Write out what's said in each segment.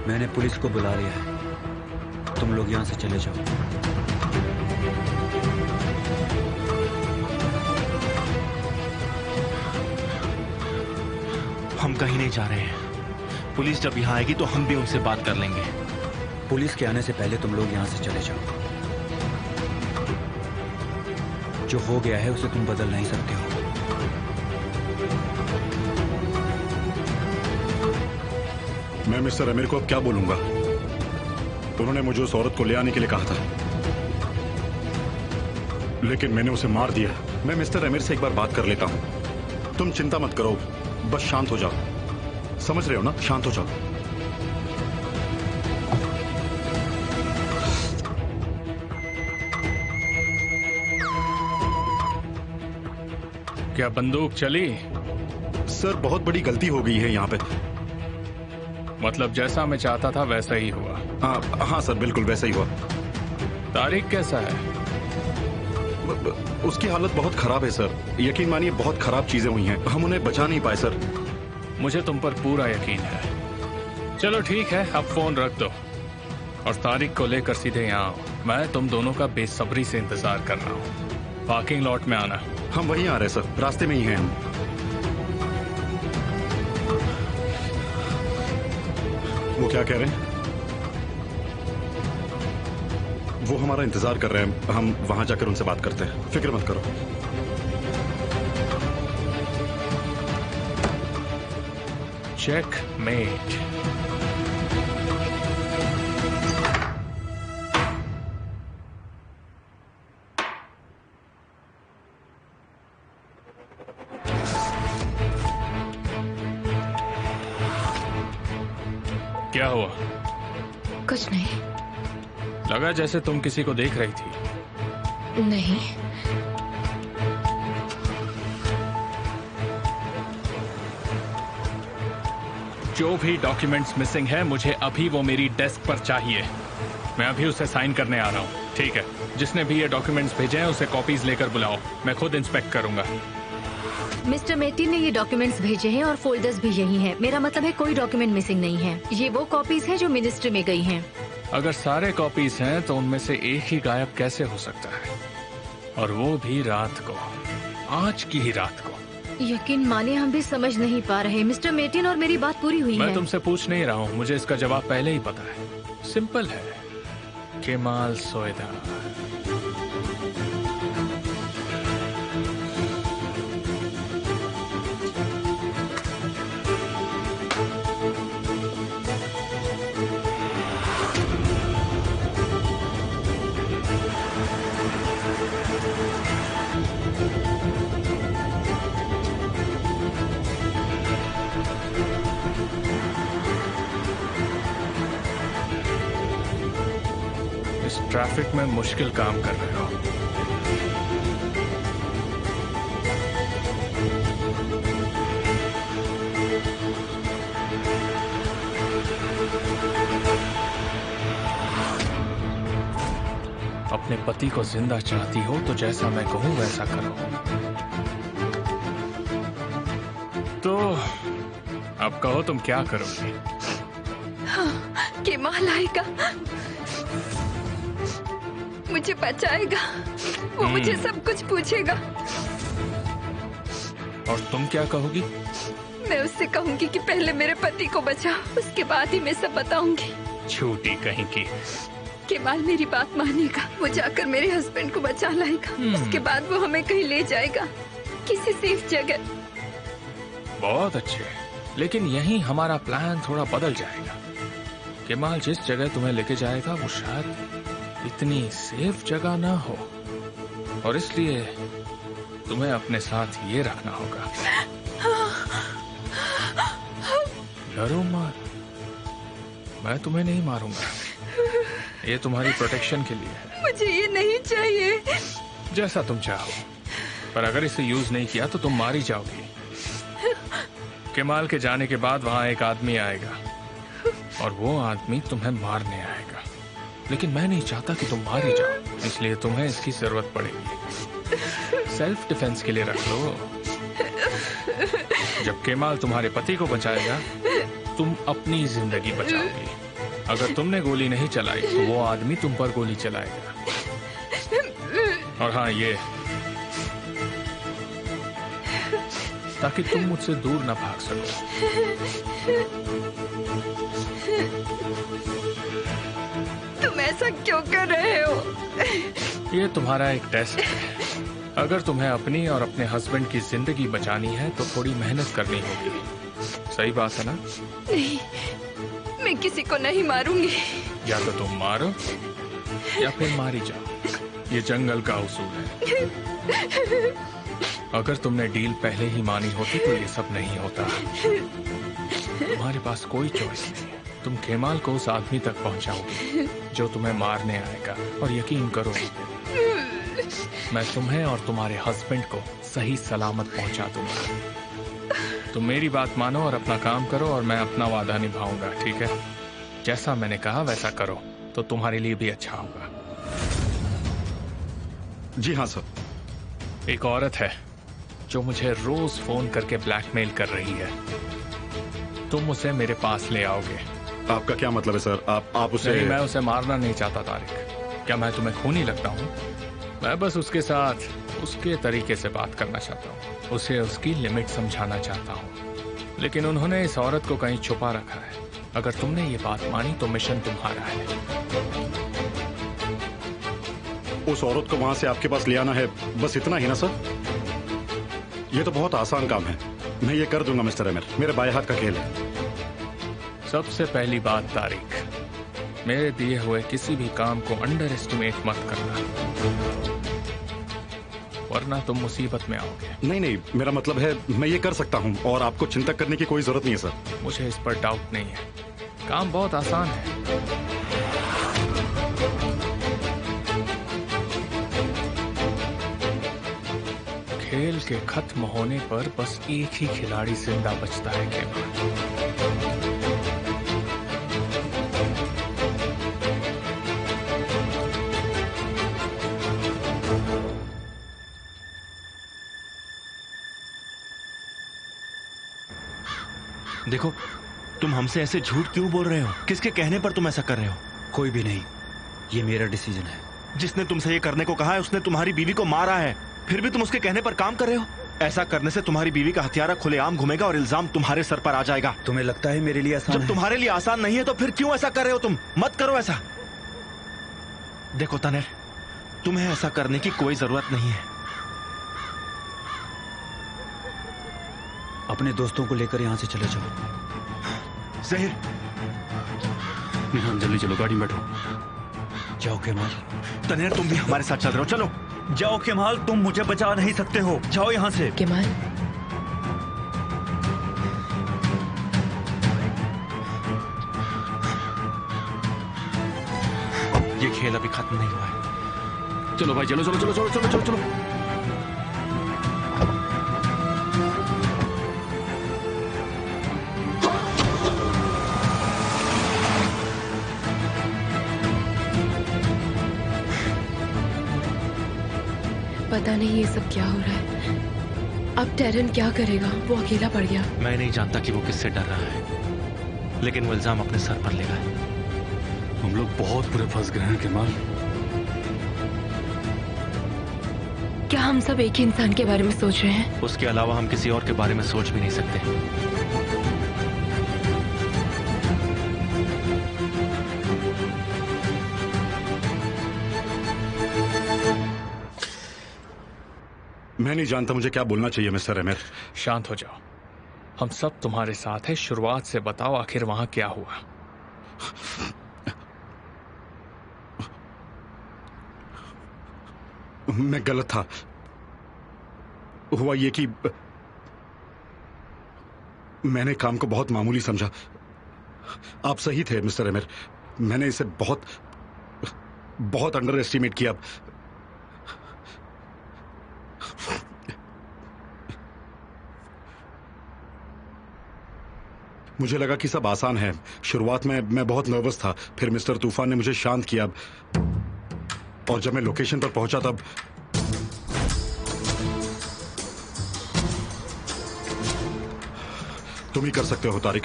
मैंने पुलिस को बुला लिया है, तुम लोग यहां से चले जाओ। हम कहीं नहीं जा रहे हैं। पुलिस जब यहाँ आएगी तो हम भी उनसे बात कर लेंगे। पुलिस के आने से पहले तुम लोग यहां से चले जाओ। जो हो गया है उसे तुम बदल नहीं सकते हो। मैं मिस्टर अमीर को अब क्या बोलूंगा? उन्होंने मुझे उस औरत को ले आने के लिए कहा था, लेकिन मैंने उसे मार दिया। मैं मिस्टर अमीर से एक बार बात कर लेता हूं। तुम चिंता मत करो, बस शांत हो जाओ। समझ रहे हो ना? शांत हो जाओ। क्या बंदूक चली? सर, बहुत बड़ी गलती हो गई है यहाँ पे। मतलब जैसा मैं चाहता था वैसा ही हुआ? हाँ सर, बिल्कुल वैसा ही हुआ। तारिक कैसा है? उसकी हालत बहुत खराब है सर। यकीन मानिए, बहुत खराब चीजें हुई हैं। हम उन्हें बचा नहीं पाए सर। मुझे तुम पर पूरा यकीन है। चलो ठीक है, अब फोन रख दो और तारिक को लेकर सीधे यहाँ आओ। मैं तुम दोनों का बेसब्री से इंतजार कर रहा हूँ। पार्किंग लॉट में आना। हम वहीं आ रहे हैं सर, रास्ते में ही हैं हम। वो क्या कह रहे हैं? वो हमारा इंतजार कर रहे हैं। हम वहां जाकर उनसे बात करते हैं, फिक्र मत करो। चेकमेट। क्या हुआ? कुछ नहीं। लगा जैसे तुम किसी को देख रही थी। नहीं। जो भी डॉक्यूमेंट्स मिसिंग है, मुझे अभी वो मेरी डेस्क पर चाहिए। मैं अभी उसे साइन करने आ रहा हूँ। ठीक है, जिसने भी ये डॉक्यूमेंट्स भेजे हैं उसे कॉपीज लेकर बुलाओ। मैं खुद इंस्पेक्ट करूंगा। मिस्टर मेटी ने ये डॉक्यूमेंट्स भेजे हैं और फोल्डर्स भी यही हैं। मेरा मतलब है कोई डॉक्यूमेंट मिसिंग नहीं है। ये वो कॉपीज हैं जो मिनिस्ट्री में गई हैं। अगर सारे कॉपीज हैं तो उनमें से एक ही गायब कैसे हो सकता है? और वो भी रात को, आज की ही रात को। यकीन मानिए, हम भी समझ नहीं पा रहे। मिस्टर मेटिन और मेरी बात पूरी हुई है। मैं तुमसे पूछ नहीं रहा हूँ, मुझे इसका जवाब पहले ही पता है। सिंपल है, केमाल सोएदा। ट्रैफिक में मुश्किल काम कर रहे हो। अपने पति को जिंदा चाहती हो तो जैसा मैं कहूं वैसा करो। तो अब कहो तुम क्या करोगी? हाँ, केमाल आएगा, मुझे बचाएगा। वो मुझे सब कुछ पूछेगा। और तुम क्या कहोगी? मैं उससे कहूंगी कि पहले मेरे पति को बचा, उसके बाद ही मैं सब बताऊंगी। झूठी कहीं की। केमाल मेरी बात मानेगा। वो जाकर मेरे हस्बैंड को बचा लाएगा। उसके बाद वो हमें कहीं ले जाएगा, किसी सेफ जगह। बहुत अच्छे, लेकिन यहीं हमारा प्लान थोड़ा बदल जाएगा। केमाल जिस जगह तुम्हें लेके जाएगा वो शायद इतनी सेफ जगह ना हो, और इसलिए तुम्हें अपने साथ ये रखना होगा। डरो मत, मैं तुम्हें नहीं मारूंगा। ये तुम्हारी प्रोटेक्शन के लिए है। मुझे ये नहीं चाहिए। जैसा तुम चाहो, पर अगर इसे यूज नहीं किया तो तुम मारी जाओगी। केमाल के जाने के बाद वहां एक आदमी आएगा और वो आदमी तुम्हें मारने आएगा, लेकिन मैं नहीं चाहता कि तुम मारी जाओ, इसलिए तुम्हें इसकी जरूरत पड़ेगी। सेल्फ डिफेंस के लिए रख लो। जब केमाल तुम्हारे पति को बचाएगा, तुम अपनी जिंदगी बचाओगी। अगर तुमने गोली नहीं चलाई तो वो आदमी तुम पर गोली चलाएगा। और हाँ, ये ताकि तुम मुझसे दूर ना भाग सको। तुम ऐसा क्यों कर रहे हो? ये तुम्हारा एक टेस्ट है। अगर तुम्हें अपनी और अपने हस्बैंड की जिंदगी बचानी है तो थोड़ी मेहनत करनी होगी। सही बात है ना? नहीं, मैं किसी को नहीं मारूंगी। या तो तुम मारो या फिर मारी जाओ। ये जंगल का उसूल है। अगर तुमने डील पहले ही मानी होती तो ये सब नहीं होता। तुम्हारे पास कोई चॉइस नहीं है। तुम केमाल को उस आदमी तक पहुंचाओगे जो तुम्हें मारने आएगा, और यकीन करो मैं तुम्हें और तुम्हारे हस्बैंड को सही सलामत पहुंचा दूंगा। तुम मेरी बात मानो और अपना काम करो, और मैं अपना वादा निभाऊंगा, ठीक है? जैसा मैंने कहा वैसा करो तो तुम्हारे लिए भी अच्छा होगा। जी हाँ सर। एक औरत है जो मुझे रोज फोन करके ब्लैकमेल कर रही है। तुम उसे मेरे पास ले आओगे। आपका क्या मतलब है सर? आप उसे... नहीं, मैं उसे मारना नहीं चाहता तारिक। क्या मैं तुम्हें खूनी लगता हूँ? मैं बस उसके साथ उसके तरीके से बात करना चाहता हूँ, उसे उसकी लिमिट समझाना चाहता हूँ। लेकिन उन्होंने इस औरत को कहीं छुपा रखा है। अगर तुमने ये बात मानी तो मिशन तुम्हारा है। उस औरत को वहां से आपके पास ले आना है, बस इतना ही ना सर? ये तो बहुत आसान काम है। मैं ये कर दूंगा मिस्टर एमिर, मेरे बाएं हाथ का खेल है। सबसे पहली बात तारिक, मेरे दिए हुए किसी भी काम को अंडर एस्टिमेट मत करना, वरना तुम मुसीबत में आओगे। नहीं नहीं, मेरा मतलब है मैं ये कर सकता हूँ और आपको चिंता करने की कोई जरूरत नहीं है सर। मुझे इस पर डाउट नहीं है। काम बहुत आसान है। खेल के खत्म होने पर बस एक ही खिलाड़ी जिंदा बचता है केवल। देखो, तुम हमसे ऐसे झूठ क्यों बोल रहे हो? किसके कहने पर तुम ऐसा कर रहे हो? कोई भी नहीं, ये मेरा डिसीजन है। जिसने तुमसे ये करने को कहा है उसने तुम्हारी बीवी को मारा है, फिर भी तुम उसके कहने पर काम कर रहे हो? ऐसा करने से तुम्हारी बीवी का हथियारा खुलेआम घूमेगा और इल्जाम तुम्हारे सर पर आ जाएगा। तुम्हें लगता है मेरे लिए आसान जब है? तुम्हारे लिए आसान नहीं है तो फिर क्यों ऐसा कर रहे हो तुम? मत करो ऐसा। देखो तनेर, तुम्हें ऐसा करने की कोई जरूरत नहीं है। अपने दोस्तों को लेकर यहाँ से चले जाओ। जहीर, हाँ, जल्दी चलो, गाड़ी में बैठो। जाओ केमाल। तनेर तुम भी हमारे साथ चल रहे हो, चलो। जाओ केमाल, तुम मुझे बचा नहीं सकते हो। जाओ यहाँ से। केमाल, ये खेल अभी खत्म नहीं हुआ है। चलो भाई, चलो चलो चलो चलो चलो चलो चलो। पता नहीं ये सब क्या हो रहा है। अब टेरन क्या करेगा? वो अकेला पड़ गया। मैं नहीं जानता कि वो किससे डर रहा है, लेकिन वो इल्जाम अपने सर पर लेगा। हम लोग बहुत बुरे फंस गए हैं केमाल। क्या हम सब एक ही इंसान के बारे में सोच रहे हैं? उसके अलावा हम किसी और के बारे में सोच भी नहीं सकते। मैं नहीं जानता मुझे क्या बोलना चाहिए मिस्टर एमिर। शांत हो जाओ, हम सब तुम्हारे साथ है। शुरुआत से बताओ आखिर वहां क्या हुआ? मैं गलत था। हुआ ये कि मैंने काम को बहुत मामूली समझा। आप सही थे मिस्टर एमिर, मैंने इसे बहुत बहुत अंडर एस्टिमेट किया। मुझे लगा कि सब आसान है। शुरुआत में मैं बहुत नर्वस था, फिर मिस्टर तूफान ने मुझे शांत किया, और जब मैं लोकेशन पर पहुंचा तब तुम ही कर सकते हो तारिक।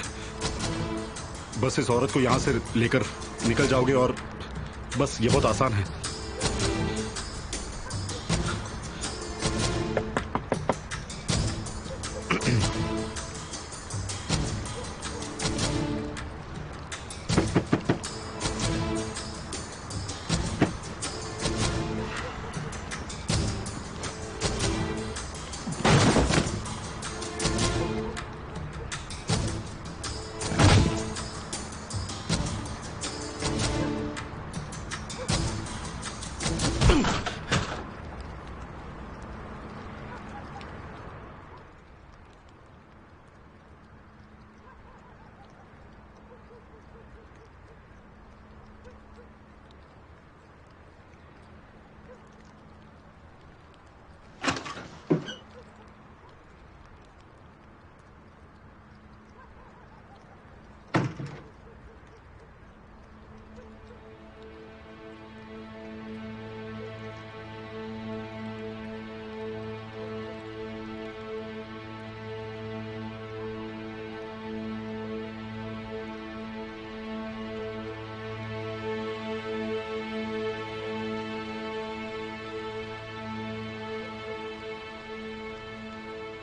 बस इस औरत को यहाँ से लेकर निकल जाओगे और बस ये बहुत आसान है।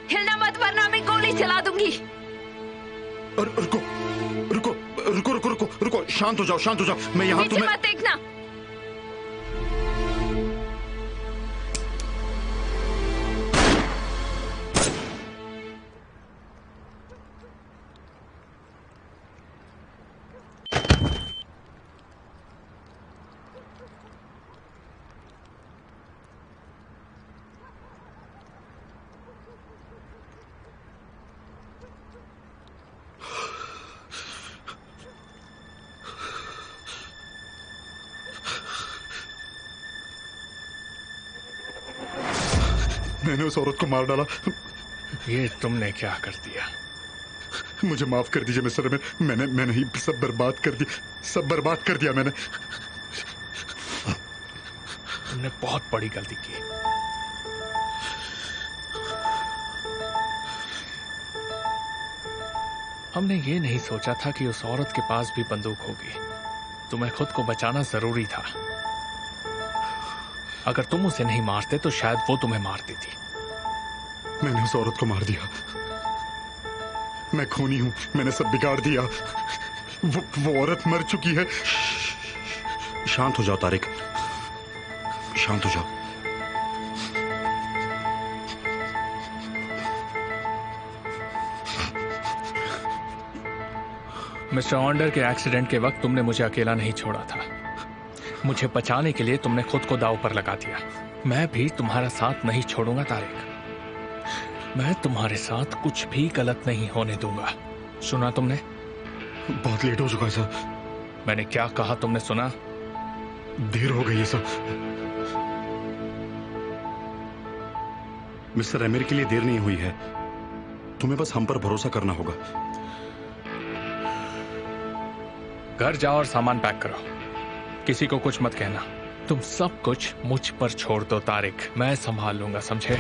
हिलना मत वरना मैं गोली चला दूंगी। रुको रुको रुको रुको रुको रुको, शांत हो जाओ, शांत हो जाओ। मैं यहाँ पीछे तुम्हें मत देखना। मैंने उस औरत को मार डाला। ये तुमने क्या कर दिया? मुझे माफ कर दीजिए मिस्टर अमीर, मैंने ही सब बर्बाद कर दी, सब बर्बाद कर दिया मैंने। तुमने बहुत बड़ी गलती की। हमने ये नहीं सोचा था कि उस औरत के पास भी बंदूक होगी। तुम्हें खुद को बचाना जरूरी था। अगर तुम उसे नहीं मारते तो शायद वो तुम्हें मार देती। मैंने उस औरत को मार दिया। मैं खूनी हूं, मैंने सब बिगाड़ दिया। वो औरत मर चुकी है। शांत हो जाओ तारिक, शांत हो जाओ। मिस्टर ऑन्डर के एक्सीडेंट के वक्त तुमने मुझे अकेला नहीं छोड़ा था। मुझे बचाने के लिए तुमने खुद को दांव पर लगा दिया। मैं भी तुम्हारा साथ नहीं छोड़ूंगा तारिक। मैं तुम्हारे साथ कुछ भी गलत नहीं होने दूंगा। सुना तुमने? बहुत लेट हो चुका है सर। मैंने क्या कहा तुमने सुना? देर हो गई है सर। मिस्टर अमीर के लिए देर नहीं हुई है। तुम्हें बस हम पर भरोसा करना होगा। घर जाओ और सामान पैक करो। किसी को कुछ मत कहना। तुम सब कुछ मुझ पर छोड़ दो तारिक, मैं संभाल लूंगा, समझे?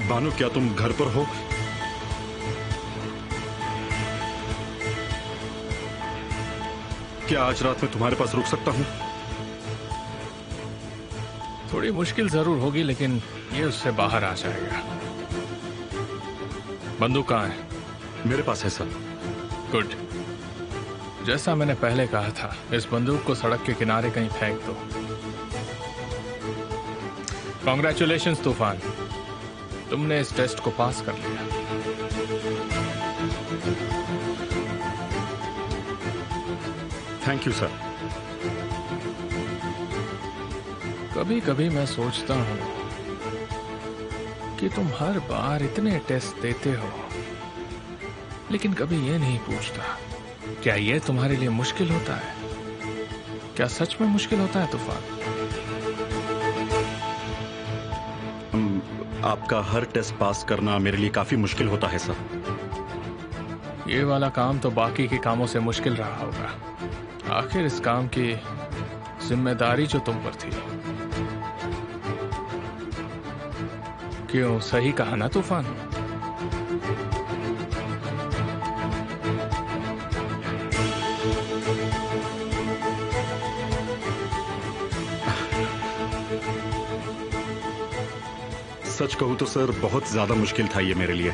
बानू, क्या तुम घर पर हो? क्या आज रात में तुम्हारे पास रुक सकता हूं? थोड़ी मुश्किल जरूर होगी, लेकिन ये उससे बाहर आ जाएगा। बंदूक कहाँ है? मेरे पास है सर। गुड। जैसा मैंने पहले कहा था, इस बंदूक को सड़क के किनारे कहीं फेंक दो। कॉन्ग्रेचुलेशंस तूफान, तुमने इस टेस्ट को पास कर लिया। Thank you sir. कभी कभी मैं सोचता हूं कि तुम हर बार इतने टेस्ट देते हो, लेकिन कभी ये नहीं पूछता क्या ये तुम्हारे लिए मुश्किल होता है? क्या सच में मुश्किल होता है तूफान? आपका हर टेस्ट पास करना मेरे लिए काफी मुश्किल होता है सर। ये वाला काम तो बाकी के कामों से मुश्किल रहा होगा। आखिर इस काम की जिम्मेदारी जो तुम पर थी। क्यों, सही कहा ना तूफान? सच कहूं तो सर बहुत ज्यादा मुश्किल था ये मेरे लिए।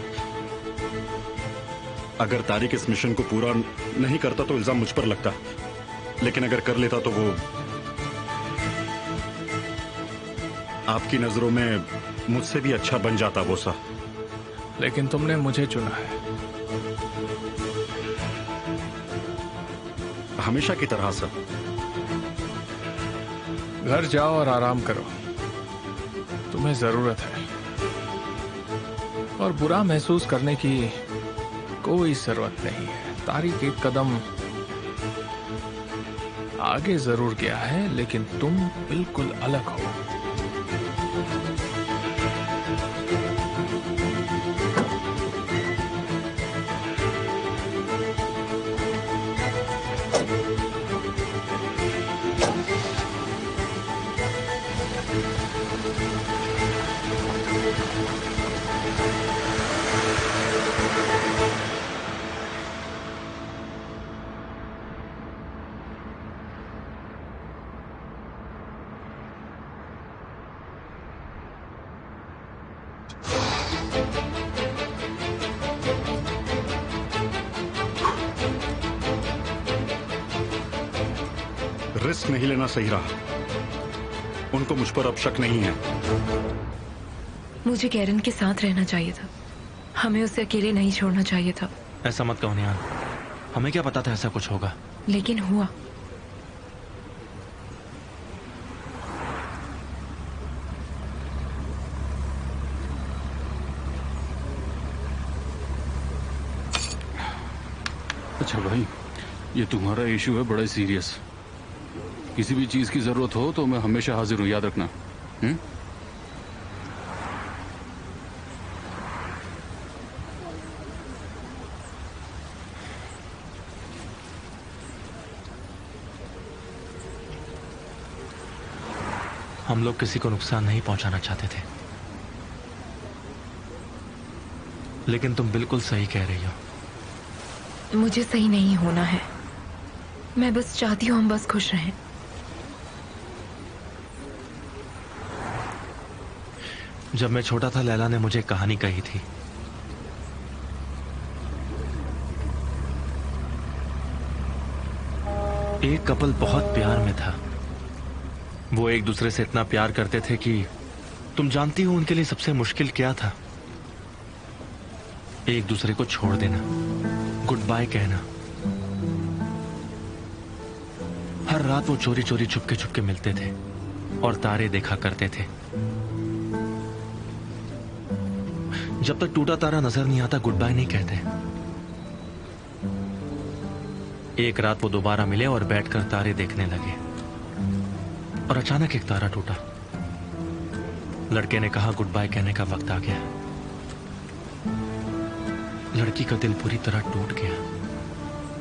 अगर तारिक इस मिशन को पूरा नहीं करता तो इल्जाम मुझ पर लगता, लेकिन अगर कर लेता तो वो आपकी नजरों में मुझसे भी अच्छा बन जाता वो सा। लेकिन तुमने मुझे चुना है। हमेशा की तरह सर। घर जाओ और आराम करो, तुम्हें जरूरत है। और बुरा महसूस करने की कोई जरूरत नहीं है। तारिक एक कदम आगे जरूर गया है, लेकिन तुम बिल्कुल अलग हो। रिस्क नहीं लेना सही रहा। उनको मुझ पर अब शक नहीं है। मुझे कैरन के साथ रहना चाहिए था। हमें उसे अकेले नहीं छोड़ना चाहिए था। ऐसा मत कहो निहान, हमें क्या पता था ऐसा कुछ होगा। लेकिन हुआ। अच्छा भाई, ये तुम्हारा इशू है बड़ा सीरियस। किसी भी चीज की जरूरत हो तो मैं हमेशा हाजिर हूं, याद रखना। हम लोग किसी को नुकसान नहीं पहुंचाना चाहते थे, लेकिन तुम बिल्कुल सही कह रही हो। मुझे सही नहीं होना है। मैं बस चाहती हूँ हम बस खुश रहें। जब मैं छोटा था लैला ने मुझे एक कहानी कही थी। एक कपल बहुत प्यार में था। वो एक दूसरे से इतना प्यार करते थे कि तुम जानती हो उनके लिए सबसे मुश्किल क्या था? एक दूसरे को छोड़ देना, गुड बाय कहना। हर रात वो चोरी चोरी छुपके छुपके मिलते थे और तारे देखा करते थे। जब तक टूटा तारा नजर नहीं आता गुड बाय नहीं कहते। एक रात वो दोबारा मिले और बैठकर तारे देखने लगे और अचानक एक तारा टूटा। लड़के ने कहा गुड बाय कहने का वक्त आ गया। लड़की का दिल पूरी तरह टूट गया।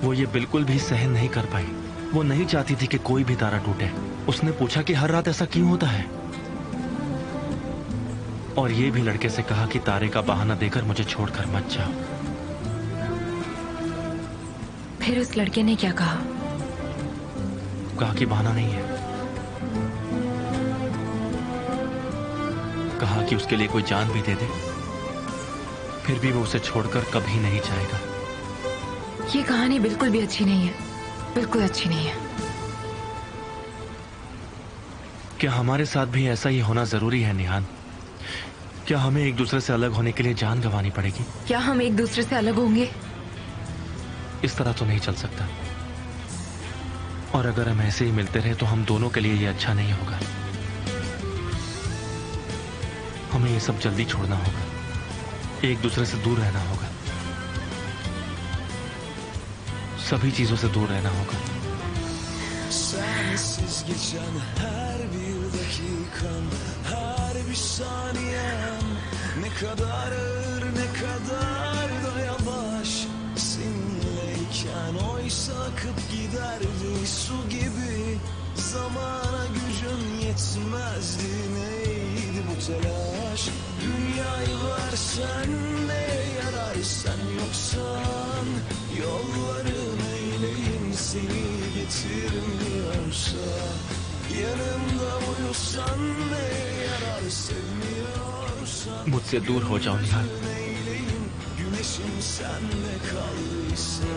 वो ये बिल्कुल भी सहन नहीं कर पाई। वो नहीं चाहती थी कि कोई भी तारा टूटे। उसने पूछा कि हर रात ऐसा क्यों होता है, और ये भी लड़के से कहा कि तारे का बहाना देकर मुझे छोड़कर मत जाओ। फिर उस लड़के ने क्या कहा? कहा कि बहाना नहीं है। कहा कि उसके लिए कोई जान भी दे दे, फिर भी वो उसे छोड़कर कभी नहीं जाएगा। ये कहानी बिल्कुल भी अच्छी नहीं है, बिल्कुल अच्छी नहीं है। क्या हमारे साथ भी ऐसा ही होना जरूरी है निहान? क्या हमें एक दूसरे से अलग होने के लिए जान गंवानी पड़ेगी? क्या हम एक दूसरे से अलग होंगे? इस तरह तो नहीं चल सकता। और अगर हम ऐसे ही मिलते रहे तो हम दोनों के लिए ये अच्छा नहीं होगा। हमें ये सब जल्दी छोड़ना होगा, एक दूसरे से दूर रहना होगा, सभी चीजों से दूर रहना होगा। Sensiz geçen her bir dakikam, her bir saniyem ne kadar ağır, ne kadar da yavaş. Seninleyken oysa akıp giderdi su gibi. Zamana gücüm yetmezdi, neydi bu telaş? Dünyayı versen neye yarar, sen yoksan yolların eyleyim seni getirmiyorsa. Yanımda uyusan neye yarar, sevmiyorsan मुझसे दूर हो जाओ निहाल। eyleyim, güneşim sende kaldıysa.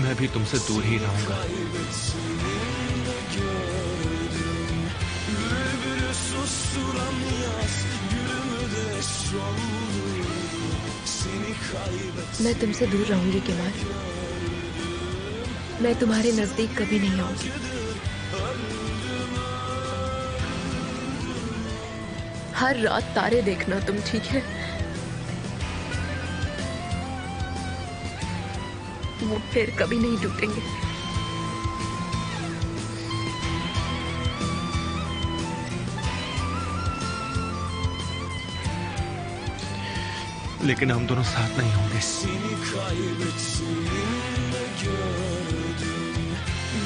मैं भी तुमसे दूर ही रहूंगा। Kaybettiğimde gördüm, bülbülü susturan yaz, gülümü de soldurdu. Seni kaybettim. मैं तुमसे दूर रहूंगी केमाल, मैं तुम्हारे नजदीक कभी नहीं आऊंगी। हर रात तारे देखना तुम, ठीक है? वो फिर कभी नहीं टूटेंगे। लेकिन हम दोनों साथ नहीं होंगे। Seni kaybettiğimde gördüm,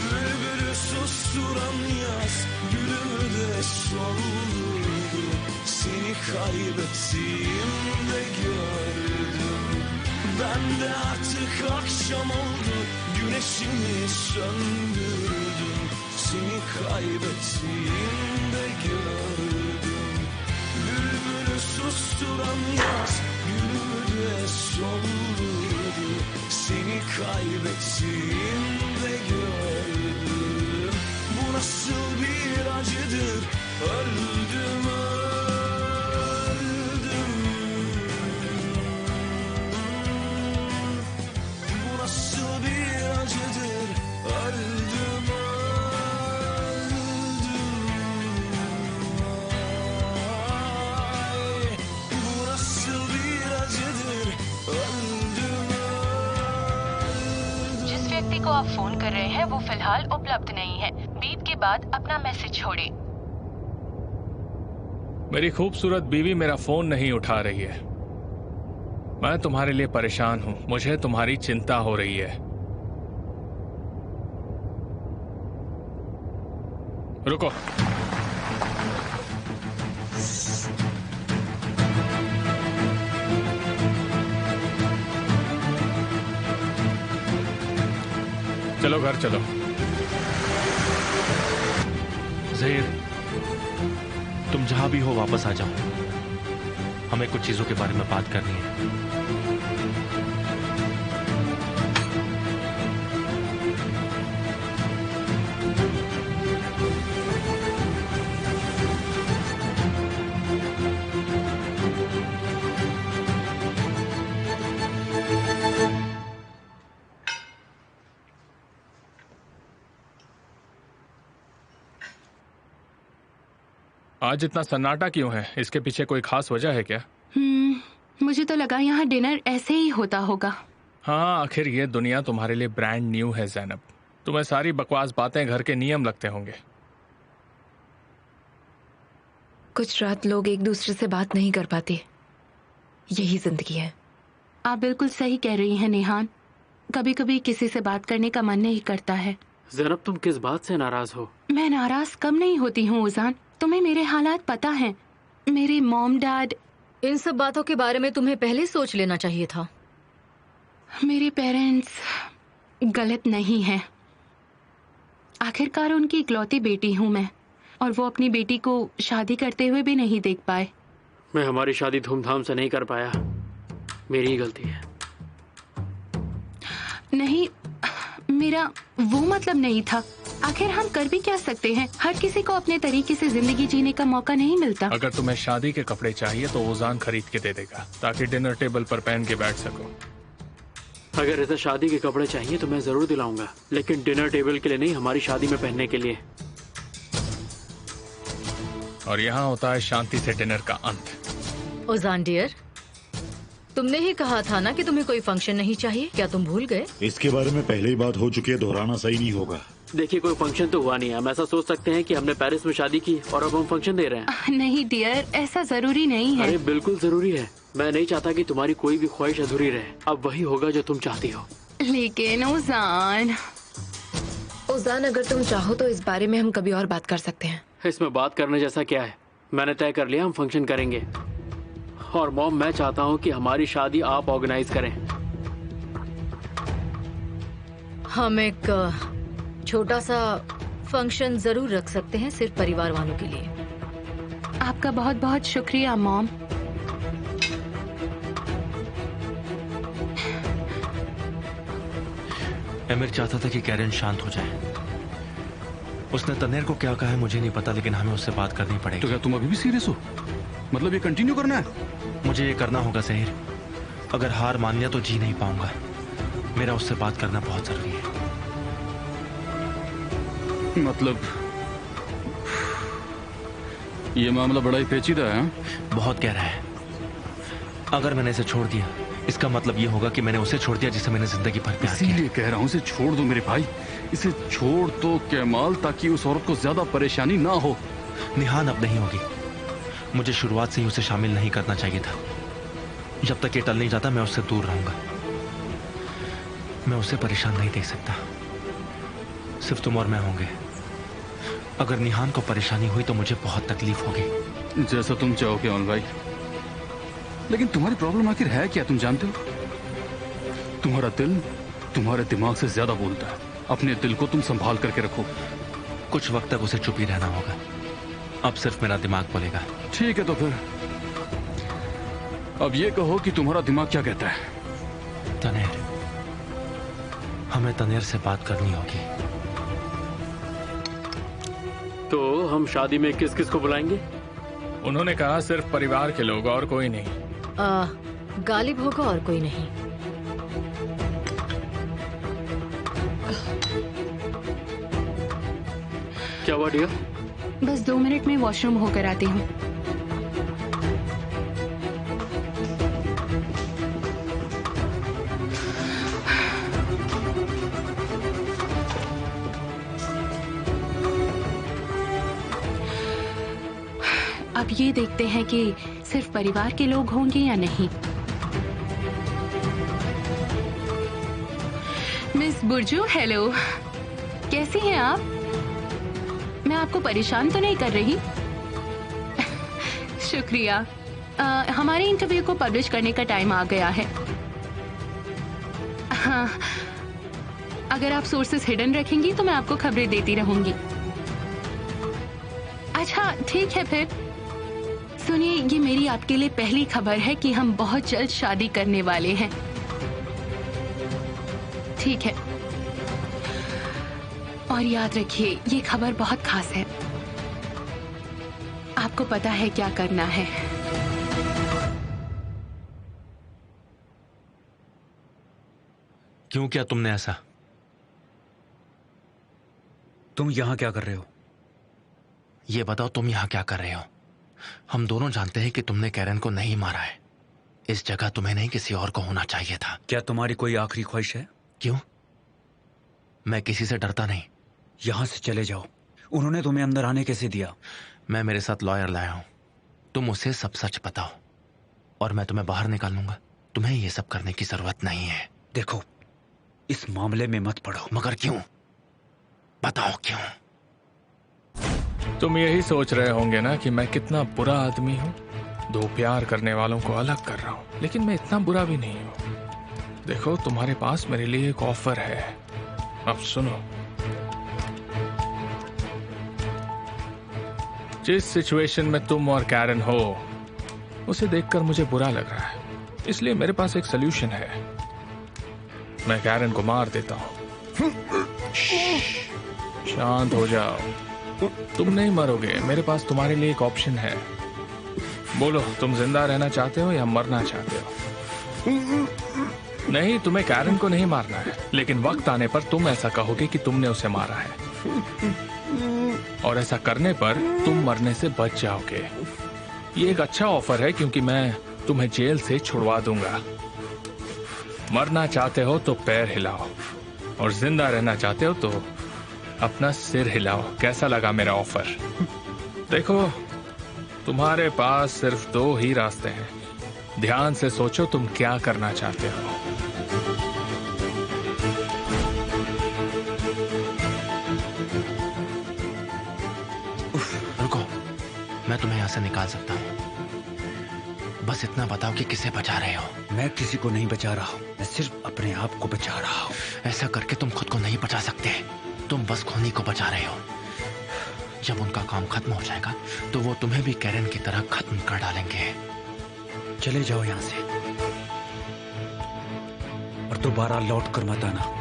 bülbülü susturan yaz, gülümü de soldurdu. Seni kaybettiğimde gördüm, ben de artık akşam oldu, güneşimi söndürdüm. Seni kaybettiğimde gördüm, bülbülü susturan yaz, gülümü de soldurdu. Seni kaybettiğimde gördüm, bu nasıl bir acıdır, öldüm öldüm. Bu nasıl bir acıdır, öldüm öldüm. Ay, bu nasıl bir acıdır, öldüm öldüm. जिस व्यक्ति को आप phone कर रहे हैं वो फिलहाल उपलब्ध नहीं है। बीप के बाद अपना मैसेज छोड़ें। मेरी खूबसूरत बीवी मेरा फोन नहीं उठा रही है। मैं तुम्हारे लिए परेशान हूं, मुझे तुम्हारी चिंता हो रही है। रुको। चलो घर चलो। ज़हीर, तुम जहां भी हो वापस आ जाओ, हमें कुछ चीजों के बारे में बात करनी है। आज इतना सन्नाटा क्यों है? इसके पीछे कोई खास वजह है क्या? मुझे तो लगा यहाँ डिनर ऐसे ही होता होगा। हाँ, आखिर ये दुनिया तुम्हारे लिए ब्रांड न्यू है ज़ैनब। तुम्हें सारी बकवास बातें घर के नियम लगते होंगे। कुछ रात लोग एक दूसरे से बात नहीं कर पाते, यही जिंदगी है। आप बिल्कुल सही कह रही हैं नेहान। कभी कभी किसी से बात करने का मन नहीं करता है। ज़ैनब, तुम किस बात से नाराज हो? मैं नाराज कम नहीं होती हूँ उजान। तुम्हें मेरे हालात पता हैं। मेरे मॉम डैड, इन सब बातों के बारे में तुम्हें पहले सोच लेना चाहिए था। मेरे पेरेंट्स गलत नहीं हैं। आखिरकार उनकी इकलौती बेटी हूँ मैं, और वो अपनी बेटी को शादी करते हुए भी नहीं देख पाए। मैं हमारी शादी धूमधाम से नहीं कर पाया, मेरी ही गलती है। नहीं, मेरा वो मतलब नहीं था। आखिर हम कर भी क्या सकते हैं? हर किसी को अपने तरीके से जिंदगी जीने का मौका नहीं मिलता। अगर तुम्हें शादी के कपड़े चाहिए तो उजान खरीद के दे देगा, ताकि डिनर टेबल पर पहन के बैठ सको। अगर इसे शादी के कपड़े चाहिए तो मैं जरूर दिलाऊंगा, लेकिन डिनर टेबल के लिए नहीं, हमारी शादी में पहनने के लिए। और यहाँ होता है शांति से डिनर का अंत। ओजान डियर, तुमने ही कहा था ना कि तुम्हें कोई फंक्शन नहीं चाहिए, क्या तुम भूल गए? इसके बारे में पहले ही बात हो चुकी है, दोहराना सही नहीं होगा। देखिए, कोई फंक्शन तो हुआ नहीं है। हम ऐसा सोच सकते हैं कि हमने पेरिस में शादी की और अब हम फंक्शन दे रहे हैं। नहीं डियर, ऐसा जरूरी नहीं है। अरे बिल्कुल जरूरी है। मैं नहीं चाहता कि तुम्हारी कोई भी ख्वाहिश अधूरी रहे। अब वही होगा जो तुम चाहती हो। लेकिन ओजान अगर तुम चाहो तो इस बारे में हम कभी और बात कर सकते हैं। इसमें बात करने जैसा क्या है? मैंने तय कर लिया, हम फंक्शन करेंगे। और मॉम, मैं चाहता हूँ कि हमारी शादी आप ऑर्गेनाइज करें। हम एक छोटा सा फंक्शन जरूर रख सकते हैं, सिर्फ परिवार वालों के लिए। आपका बहुत बहुत शुक्रिया मॉम। एमिर चाहता था कि कैरन शांत हो जाए। उसने तनेर को क्या कहा है मुझे नहीं पता, लेकिन हमें उससे बात करनी पड़ेगी। तो क्या तुम अभी भी सीरियस हो? मतलब ये कंटिन्यू करना है? मुझे ये करना होगा ज़हीर। अगर हार मान लिया तो जी नहीं पाऊंगा। मेरा उससे बात करना बहुत जरूरी है। मतलब ये मामला बड़ा ही पेचीदा है। बहुत गहरा है। अगर मैंने इसे छोड़ दिया, इसका मतलब ये होगा कि मैंने उसे छोड़ दिया जिसे मैंने जिंदगी भर प्यार किया। इसीलिए कह रहा हूँ इसे छोड़ दो मेरे भाई, इसे छोड़ दो कैमाल, ताकि उस औरत को ज्यादा परेशानी ना हो। निहान अब नहीं होगी। मुझे शुरुआत से ही उसे शामिल नहीं करना चाहिए था। जब तक ये टल नहीं जाता मैं उससे दूर रहूंगा। मैं उसे परेशान नहीं देख सकता। सिर्फ तुम और मैं होंगे। अगर निहान को परेशानी हुई तो मुझे बहुत तकलीफ होगी। जैसा तुम चाहो केवल भाई, लेकिन तुम्हारी प्रॉब्लम आखिर है क्या? तुम जानते हो, तुम्हारा दिल तुम्हारे दिमाग से ज्यादा बोलता है। अपने दिल को तुम संभाल करके रखो। कुछ वक्त तक उसे चुप ही रहना होगा। अब सिर्फ मेरा दिमाग बोलेगा। ठीक है, तो फिर अब ये कहो कि तुम्हारा दिमाग क्या कहता है? तनेर, हमें तनेर से बात करनी होगी। तो हम शादी में किस किस को बुलाएंगे? उन्होंने कहा सिर्फ परिवार के लोग और कोई नहीं। गालिब होगा और कोई नहीं। क्या हुआ डियर? बस 2 मिनट में वॉशरूम होकर आती हूँ। अब ये देखते हैं कि सिर्फ परिवार के लोग होंगे या नहीं। मिस बुर्जू, हेलो, कैसी हैं आप? मैं आपको परेशान तो नहीं कर रही? शुक्रिया। हमारे इंटरव्यू को पब्लिश करने का टाइम आ गया है। हाँ, अगर आप सोर्सेस हिडन रखेंगी तो मैं आपको खबरें देती रहूंगी। अच्छा ठीक है फिर। सुनिए, ये मेरी आपके लिए पहली खबर है कि हम बहुत जल्द शादी करने वाले हैं। ठीक है, और याद रखिए ये खबर बहुत खास है। आपको पता है क्या करना है। क्यों किया तुमने ऐसा? तुम यहां क्या कर रहे हो? ये बताओ, तुम यहां क्या कर रहे हो? हम दोनों जानते हैं कि तुमने कैरन को नहीं मारा है। इस जगह तुम्हें नहीं किसी और को होना चाहिए था। क्या तुम्हारी कोई आखिरी ख्वाहिश है? क्यों? मैं किसी से डरता नहीं। यहां से चले जाओ। उन्होंने तुम्हें अंदर आने कैसे दिया? मैं मेरे साथ लॉयर लाया हूं। तुम उसे सब सच बताओ और मैं तुम्हें बाहर निकालूंगा। तुम्हें ये सब करने की जरूरत नहीं है। देखो, इस मामले में मत पड़ो। मगर क्यों? बताओ क्यों? तुम यही सोच रहे होंगे ना कि मैं कितना बुरा आदमी हूँ। 2 प्यार करने वालों को अलग कर रहा हूँ, लेकिन मैं इतना बुरा भी नहीं हूँ। देखो, तुम्हारे पास मेरे लिए एक ऑफर है। अब सुनो। जिस सिचुएशन में तुम और कैरन हो, उसे देखकर मुझे बुरा लग रहा है। इसलिए मेरे पास एक सोल्यूशन है। मैं कैरन को मार देता हूँ। शांत हो जाओ। तुम नहीं मरोगे। मेरे पास तुम्हारे लिए एक ऑप्शन है। बोलो, तुम जिंदा रहना चाहते हो या मरना चाहते हो? नहीं, तुम्हें कैरन को नहीं मारना है, लेकिन वक्त आने पर तुम ऐसा कहोगे कि तुमने उसे मारा है। और ऐसा करने पर तुम मरने से बच जाओगे। ये एक अच्छा ऑफर है क्योंकि मैं तुम्हें जेल से छुड़वा दूंगा। मरना चाहते हो तो पैर हिलाओ और जिंदा रहना चाहते हो तो अपना सिर हिलाओ। कैसा लगा मेरा ऑफर? देखो, तुम्हारे पास सिर्फ 2 ही रास्ते हैं। ध्यान से सोचो तुम क्या करना चाहते हो। रुको, मैं तुम्हें यहां से निकाल सकता हूं। बस इतना बताओ कि किसे बचा रहे हो। मैं किसी को नहीं बचा रहा हूँ, मैं सिर्फ अपने आप को बचा रहा हूँ। ऐसा करके तुम खुद को नहीं बचा सकते। तुम बस खोनी को बचा रहे हो। जब उनका काम खत्म हो जाएगा तो वो तुम्हें भी कैरन की तरह खत्म कर डालेंगे। चले जाओ यहाँ से और दोबारा लौट कर मत आना।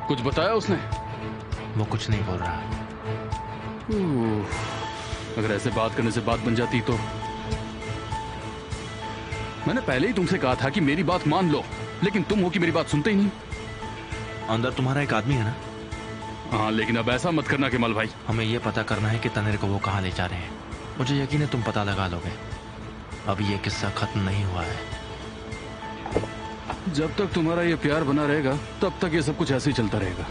कुछ बताया उसने? वो कुछ नहीं बोल रहा। अगर ऐसे बात करने से बात बन जाती तो। मैंने पहले ही तुमसे कहा था कि मेरी बात मान लो, लेकिन तुम हो कि मेरी बात सुनते ही नहीं। अंदर तुम्हारा एक आदमी है ना? हाँ, लेकिन अब ऐसा मत करना केमल भाई। हमें ये पता करना है कि तनेर को वो कहाँ ले जा रहे हैं। मुझे यकीन है तुम पता लगा लोगे। अब ये किस्सा खत्म नहीं हुआ है। जब तक तुम्हारा ये प्यार बना रहेगा तब तक ये सब कुछ ऐसे ही चलता रहेगा।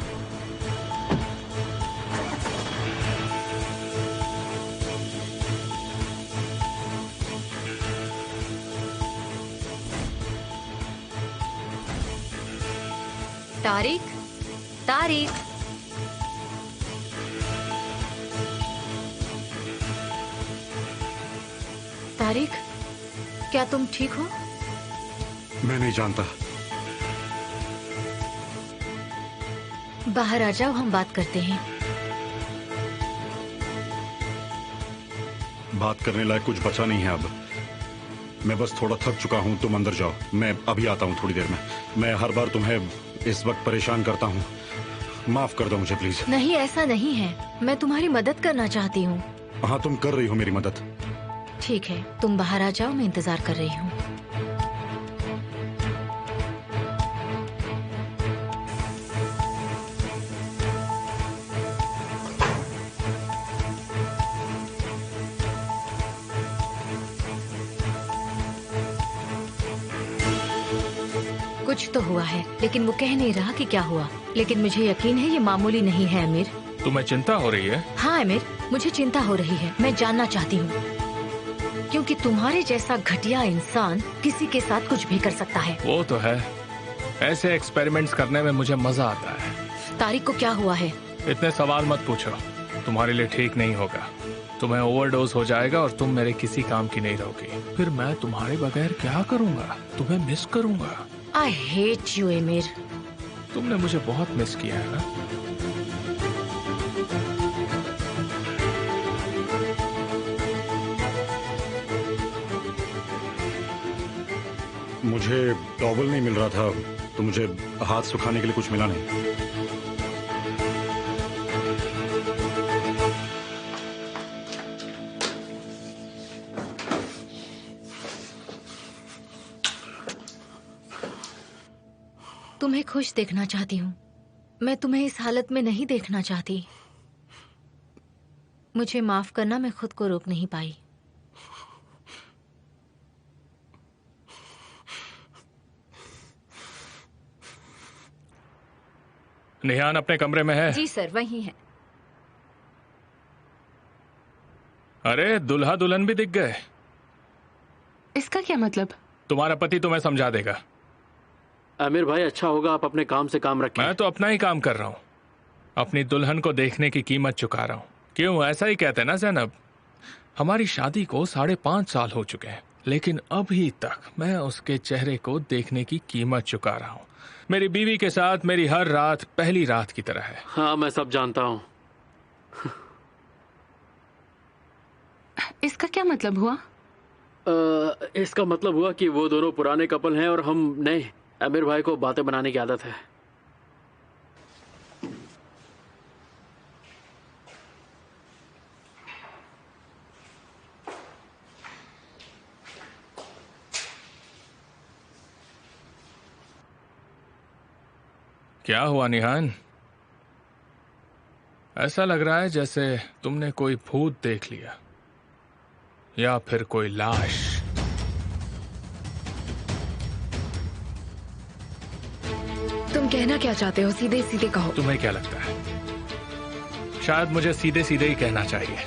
तारिक, तारिक, तारिक, क्या तुम ठीक हो? मैं नहीं जानता। बाहर आ जाओ, हम बात करते हैं। बात करने लायक कुछ बचा नहीं है अब। मैं बस थोड़ा थक चुका हूं। तुम अंदर जाओ, मैं अभी आता हूं थोड़ी देर में। मैं हर बार तुम्हें इस वक्त परेशान करता हूं, माफ कर दो मुझे प्लीज। नहीं, ऐसा नहीं है। मैं तुम्हारी मदद करना चाहती हूँ। हाँ, तुम कर रही हो मेरी मदद। ठीक है, तुम बाहर आ जाओ, मैं इंतजार कर रही हूँ। कुछ तो हुआ है, लेकिन वो कह नहीं रहा कि क्या हुआ। लेकिन मुझे यकीन है ये मामूली नहीं है अमीर। तुम्हें चिंता हो रही है? हाँ अमीर, मुझे चिंता हो रही है। मैं जानना चाहती हूँ क्योंकि तुम्हारे जैसा घटिया इंसान किसी के साथ कुछ भी कर सकता है। वो तो है, ऐसे एक्सपेरिमेंट्स करने में मुझे मजा आता है। तारिक को क्या हुआ है? इतने सवाल मत पूछो, तुम्हारे लिए ठीक नहीं होगा। तुम्हें ओवरडोज हो जाएगा और तुम मेरे किसी काम की नहीं रहोगी। फिर मैं तुम्हारे बगैर क्या करूंगा? तुम्हें मिस करूंगा। आई हेट यू अमीर। तुमने मुझे बहुत मिस किया है ना? मुझे टॉवल नहीं मिल रहा था तो मुझे हाथ सुखाने के लिए कुछ मिला नहीं। तुम्हें खुश देखना चाहती हूँ। मैं तुम्हें इस हालत में नहीं देखना चाहती। मुझे माफ करना, मैं खुद को रोक नहीं पाई। निहान अपने कमरे में है? जी सर, वही है। अरे, दुल्हा दुल्हन भी दिख गए। इसका क्या मतलब? तुम्हारा पति तुम्हें समझा देगा। आमिर भाई, अच्छा होगा आप अपने काम से काम रखें। मैं तो अपना ही काम कर रहा हूँ। अपनी दुल्हन को देखने की कीमत चुका रहा हूँ। क्यों, ऐसा ही कहते हैं ना ज़ैनब? हमारी शादी को 5.5 साल हो चुके हैं, लेकिन अभी तक मैं उसके चेहरे को देखने की कीमत चुका रहा हूँ। मेरी बीवी के साथ मेरी हर रात पहली रात की तरह है। हाँ, मैं सब जानता हूँ। इसका क्या मतलब हुआ? इसका मतलब हुआ कि वो दोनों पुराने कपल हैं और हम नए। आमिर भाई को बातें बनाने की आदत है। क्या हुआ निहान? ऐसा लग रहा है जैसे तुमने कोई भूत देख लिया या फिर कोई लाश। तुम कहना क्या चाहते हो? सीधे सीधे कहो। तुम्हें क्या लगता है? शायद मुझे सीधे सीधे ही कहना चाहिए।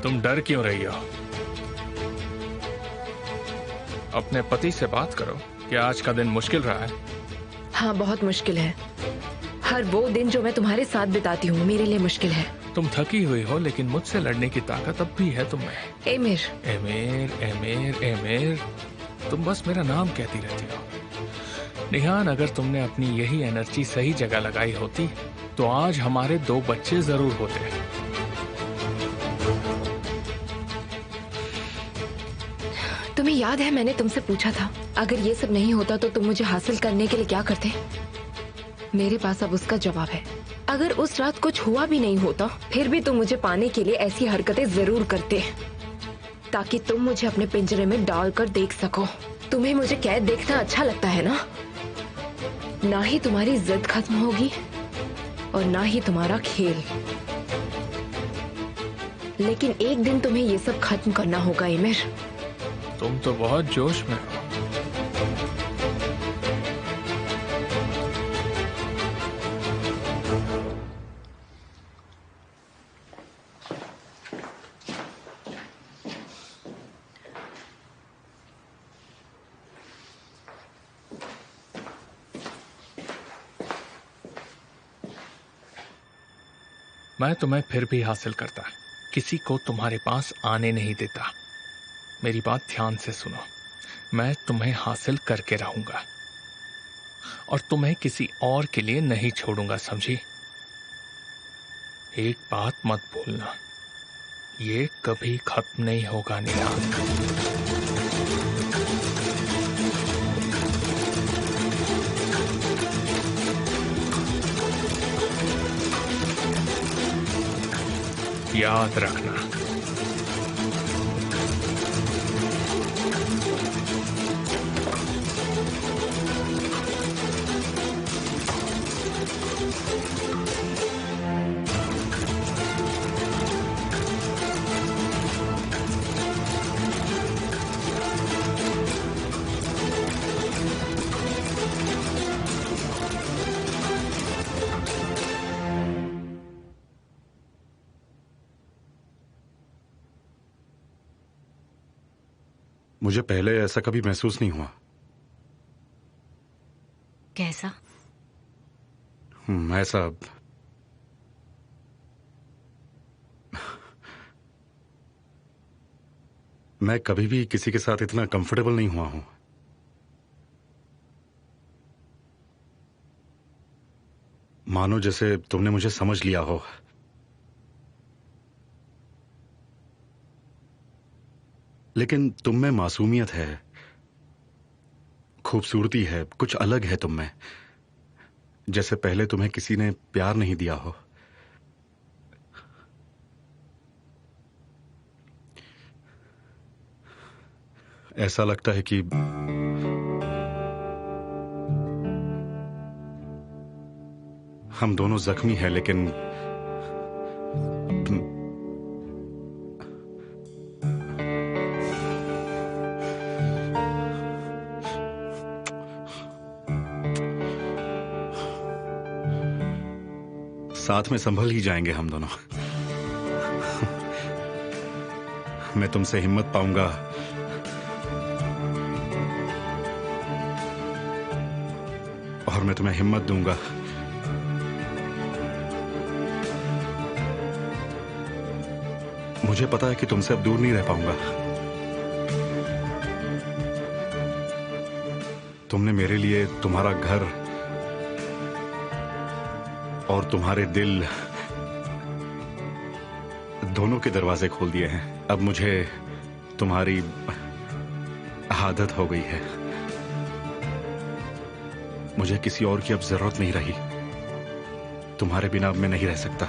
तुम डर क्यों रही हो? अपने पति से बात करो। क्या आज का दिन मुश्किल रहा है? हाँ, बहुत मुश्किल है। हर वो दिन जो मैं तुम्हारे साथ बिताती हूँ मेरे लिए मुश्किल है। तुम थकी हुई हो लेकिन मुझसे लड़ने की ताकत अब भी है तुम्हें। एमिर, एमिर, एमिर, एमिर, तुम बस मेरा नाम कहती रहती हो। निहान, अगर तुमने अपनी यही एनर्जी सही जगह लगाई होती तो आज हमारे 2 बच्चे जरूर होते। तुम्हें याद है मैंने तुमसे पूछा था अगर ये सब नहीं होता तो तुम मुझे हासिल करने के लिए क्या करते? मेरे पास अब उसका जवाब है। अगर उस रात कुछ हुआ भी नहीं होता फिर भी तुम मुझे पाने के लिए ऐसी हरकतें जरूर करते ताकि तुम मुझे अपने पिंजरे में डालकर देख सको। तुम्हें मुझे कैद देखना अच्छा लगता है ना? ना ही तुम्हारी जिद खत्म होगी और ना ही तुम्हारा खेल। लेकिन एक दिन तुम्हें ये सब खत्म करना होगा एमिर। तुम तो बहुत जोश में हो। मैं तुम्हें फिर भी हासिल करता, किसी को तुम्हारे पास आने नहीं देता। मेरी बात ध्यान से सुनो, मैं तुम्हें हासिल करके रहूंगा और तुम्हें किसी और के लिए नहीं छोड़ूंगा, समझी? एक बात मत भूलना, ये कभी खत्म नहीं होगा निहान। याद रखना। मुझे पहले ऐसा कभी महसूस नहीं हुआ। कैसा? ऐसा मैं कभी भी किसी के साथ इतना कंफर्टेबल नहीं हुआ हूं। मानो जैसे तुमने मुझे समझ लिया हो। लेकिन तुम में मासूमियत है, खूबसूरती है, कुछ अलग है तुम में, जैसे पहले तुम्हें किसी ने प्यार नहीं दिया हो। ऐसा लगता है कि हम दोनों जख्मी हैं, लेकिन साथ में संभल ही जाएंगे हम दोनों। मैं तुमसे हिम्मत पाऊंगा और मैं तुम्हें हिम्मत दूंगा। मुझे पता है कि तुमसे अब दूर नहीं रह पाऊंगा। तुमने मेरे लिए तुम्हारा घर और तुम्हारे दिल दोनों के दरवाजे खोल दिए हैं। अब मुझे तुम्हारी आदत हो गई है। मुझे किसी और की अब जरूरत नहीं रही। तुम्हारे बिना अब मैं नहीं रह सकता।